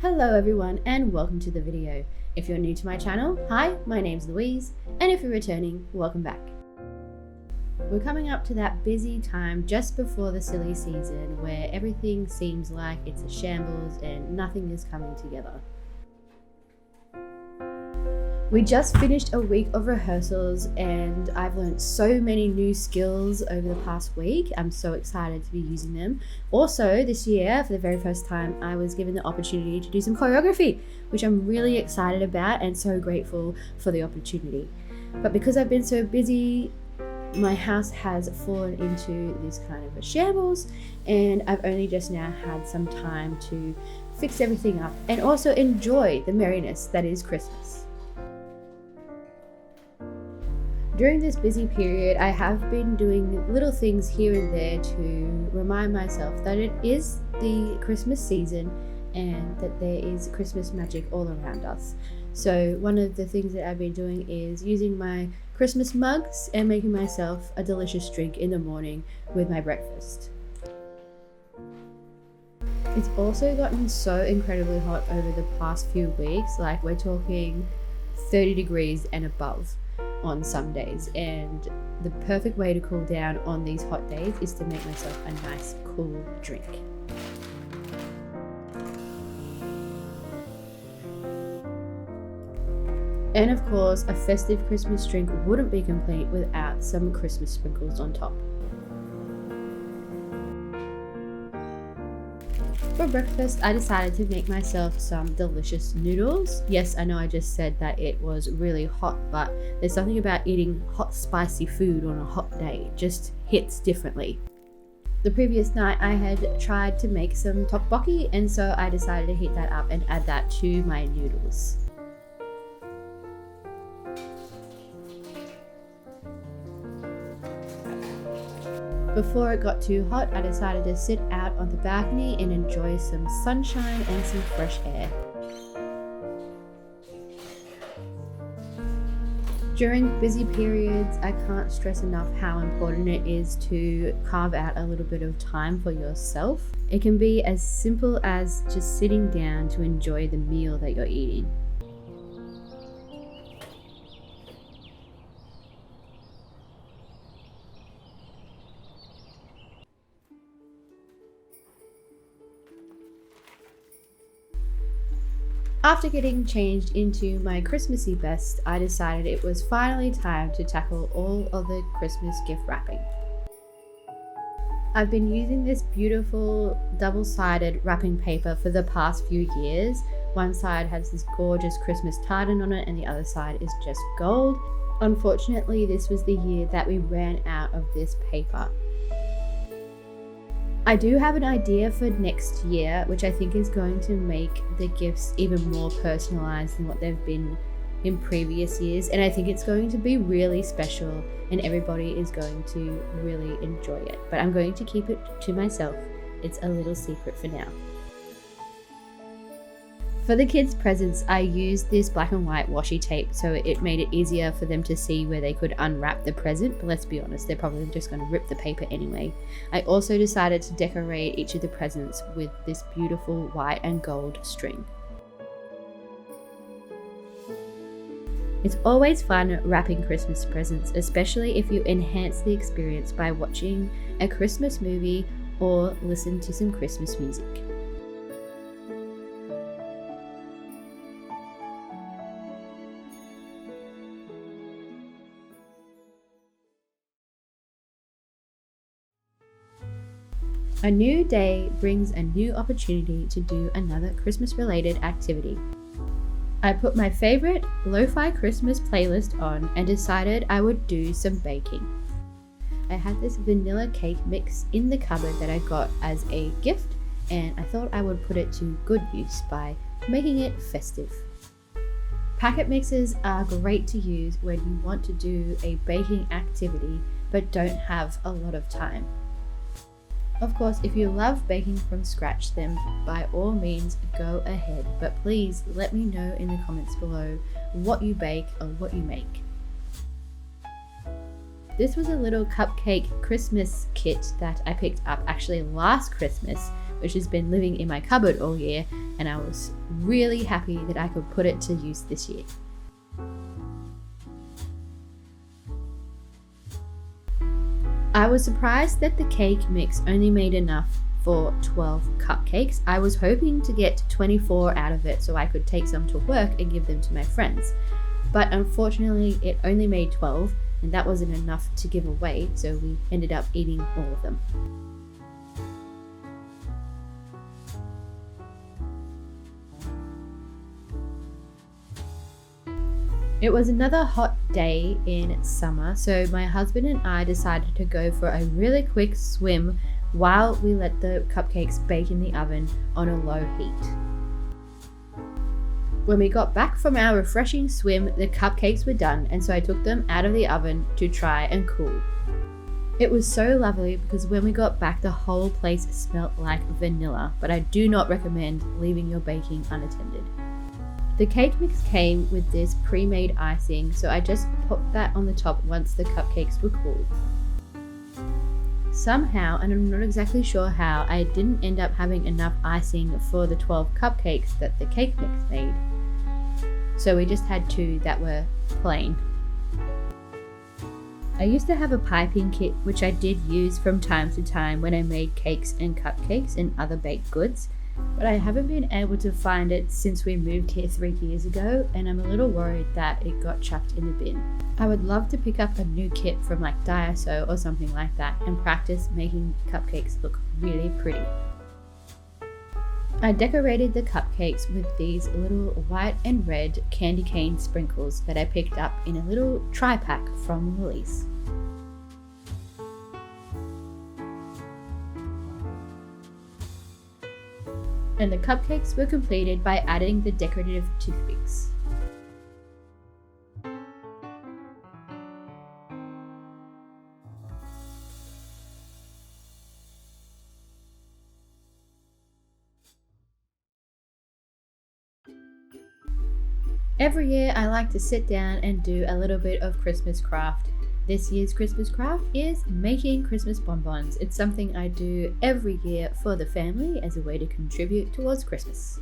Hello everyone and welcome to the video. If you're new to my channel, hi, my name's Louise, and if you're returning, welcome back. We're coming up to that busy time just before the silly season where everything seems like it's a shambles and nothing is coming together. We just finished a week of rehearsals and I've learned so many new skills over the past week. I'm so excited to be using them. Also, this year, for the very first time, I was given the opportunity to do some choreography, which I'm really excited about and so grateful for the opportunity. But because I've been so busy, my house has fallen into this kind of a shambles and I've only just now had some time to fix everything up and also enjoy the merriness that is Christmas. During this busy period, I have been doing little things here and there to remind myself that it is the Christmas season and that there is Christmas magic all around us. So one of the things that I've been doing is using my Christmas mugs and making myself a delicious drink in the morning with my breakfast. It's also gotten so incredibly hot over the past few weeks, like we're talking 30 degrees and above on some days, and the perfect way to cool down on these hot days is to make myself a nice cool drink. And of course, a festive Christmas drink wouldn't be complete without some Christmas sprinkles on top. For breakfast, I decided to make myself some delicious noodles. Yes, I know I just said that it was really hot, but there's something about eating hot, spicy food on a hot day. It just hits differently. The previous night, I had tried to make some tteokbokki, and so I decided to heat that up and add that to my noodles. Before it got too hot, I decided to sit out on the balcony and enjoy some sunshine and some fresh air. During busy periods, I can't stress enough how important it is to carve out a little bit of time for yourself. It can be as simple as just sitting down to enjoy the meal that you're eating. After getting changed into my Christmassy best, I decided it was finally time to tackle all of the Christmas gift wrapping. I've been using this beautiful double-sided wrapping paper for the past few years. One side has this gorgeous Christmas tartan on it and the other side is just gold. Unfortunately, this was the year that we ran out of this paper. I do have an idea for next year, which I think is going to make the gifts even more personalized than what they've been in previous years. And I think it's going to be really special and everybody is going to really enjoy it. But I'm going to keep it to myself. It's a little secret for now. For the kids' presents, I used this black and white washi tape so it made it easier for them to see where they could unwrap the present, but let's be honest, they're probably just going to rip the paper anyway. I also decided to decorate each of the presents with this beautiful white and gold string. It's always fun wrapping Christmas presents, especially if you enhance the experience by watching a Christmas movie or listen to some Christmas music. A new day brings a new opportunity to do another Christmas-related activity. I put my favorite lo-fi Christmas playlist on and decided I would do some baking. I had this vanilla cake mix in the cupboard that I got as a gift, and I thought I would put it to good use by making it festive. Packet mixes are great to use when you want to do a baking activity but don't have a lot of time. Of course, if you love baking from scratch, then by all means go ahead, but please let me know in the comments below what you bake or what you make. This was a little cupcake Christmas kit that I picked up actually last Christmas which has been living in my cupboard all year, and I was really happy that I could put it to use this year. I was surprised that the cake mix only made enough for 12 cupcakes. I was hoping to get 24 out of it so I could take some to work and give them to my friends. But unfortunately, it only made 12, and that wasn't enough to give away, so we ended up eating all of them. It was another hot day in summer, so my husband and I decided to go for a really quick swim while we let the cupcakes bake in the oven on a low heat. When we got back from our refreshing swim, the cupcakes were done, and so I took them out of the oven to try and cool. It was so lovely because when we got back, the whole place smelled like vanilla, but I do not recommend leaving your baking unattended. The cake mix came with this pre-made icing, so I just put that on the top once the cupcakes were cooled. Somehow, and I'm not exactly sure how, I didn't end up having enough icing for the 12 cupcakes that the cake mix made. So we just had 2 that were plain. I used to have a piping kit which I did use from time to time when I made cakes and cupcakes and other baked goods, but I haven't been able to find it since we moved here 3 years ago, and I'm a little worried that it got chucked in the bin. I would love to pick up a new kit from like Daiso or something like that and practice making cupcakes look really pretty. I decorated the cupcakes with these little white and red candy cane sprinkles that I picked up in a little tri-pack from Louise. And the cupcakes were completed by adding the decorative toothpicks. Every year I like to sit down and do a little bit of Christmas craft. This year's Christmas craft is making Christmas bonbons. It's something I do every year for the family as a way to contribute towards Christmas.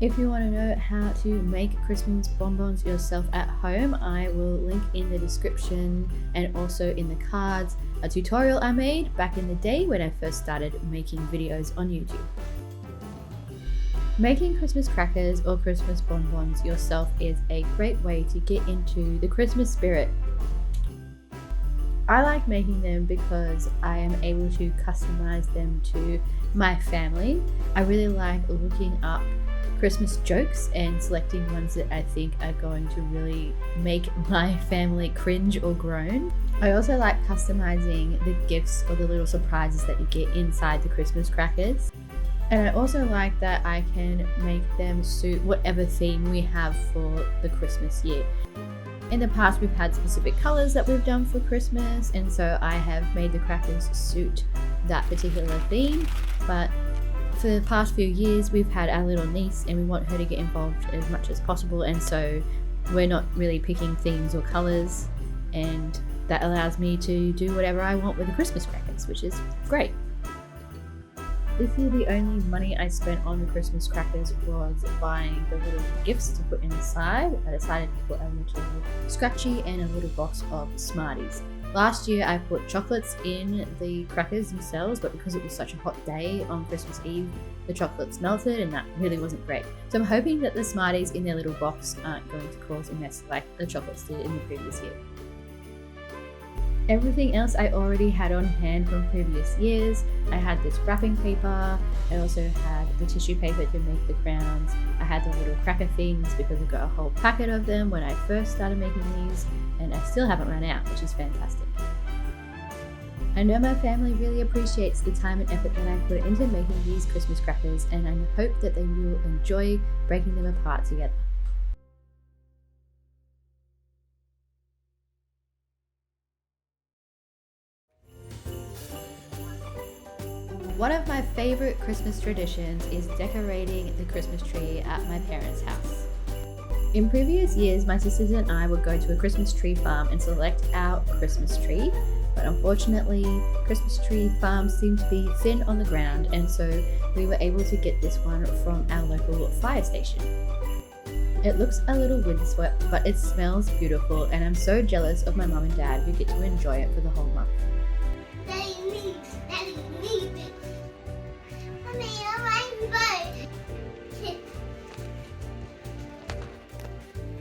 If you want to know how to make Christmas bonbons yourself at home, I will link in the description and also in the cards a tutorial I made back in the day when I first started making videos on YouTube. Making Christmas crackers or Christmas bonbons yourself is a great way to get into the Christmas spirit. I like making them because I am able to customize them to my family. I really like looking up Christmas jokes and selecting ones that I think are going to really make my family cringe or groan. I also like customizing the gifts or the little surprises that you get inside the Christmas crackers. And I also like that I can make them suit whatever theme we have for the Christmas year. In the past, we've had specific colors that we've done for Christmas, and so I have made the crackers suit that particular theme. But for the past few years, we've had our little niece and we want her to get involved as much as possible, and so we're not really picking themes or colors, and that allows me to do whatever I want with the Christmas crackers, which is great. This year, the only money I spent on the Christmas crackers was buying the little gifts to put inside. I decided to put a little scratchy and a little box of Smarties. Last year, I put chocolates in the crackers themselves, but because it was such a hot day on Christmas Eve, the chocolates melted and that really wasn't great. So I'm hoping that the Smarties in their little box aren't going to cause a mess like the chocolates did in the previous year. Everything else I already had on hand from previous years. I had this wrapping paper, I also had the tissue paper to make the crowns, I had the little cracker things because I got a whole packet of them when I first started making these, and I still haven't run out, which is fantastic. I know my family really appreciates the time and effort that I put into making these Christmas crackers, and I hope that they will enjoy breaking them apart together. One of my favorite Christmas traditions is decorating the Christmas tree at my parents' house. In previous years, my sisters and I would go to a Christmas tree farm and select our Christmas tree, but unfortunately, Christmas tree farms seem to be thin on the ground, and so we were able to get this one from our local fire station. It looks a little windswept, but it smells beautiful, and I'm so jealous of my mum and dad who get to enjoy it for the whole month.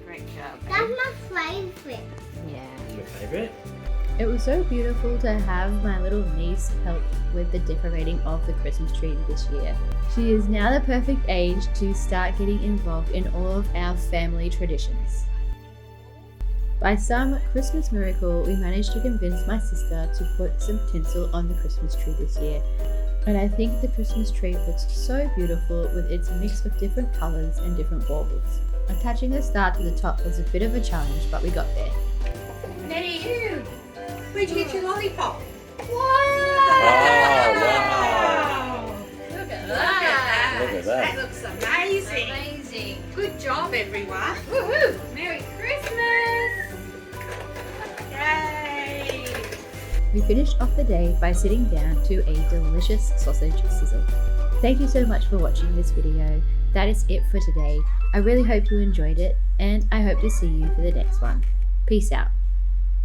Great job. That's my favorite. Yeah. Your favourite? It was so beautiful to have my little niece help with the decorating of the Christmas tree this year. She is now the perfect age to start getting involved in all of our family traditions. By some Christmas miracle, we managed to convince my sister to put some tinsel on the Christmas tree this year. And I think the Christmas tree looks so beautiful with its mix of different colours and different baubles. Attaching the star to the top was a bit of a challenge, but we got there. Nettie, where'd you get your lollipop? Oh, wow. Look at that. Look at that. That looks amazing. Amazing. Good job, everyone. Woohoo! Merry Christmas! Yay! We finished off the day by sitting down to a delicious sausage sizzle. Thank you so much for watching this video. That is it for today. I really hope you enjoyed it, and I hope to see you for the next one. Peace out.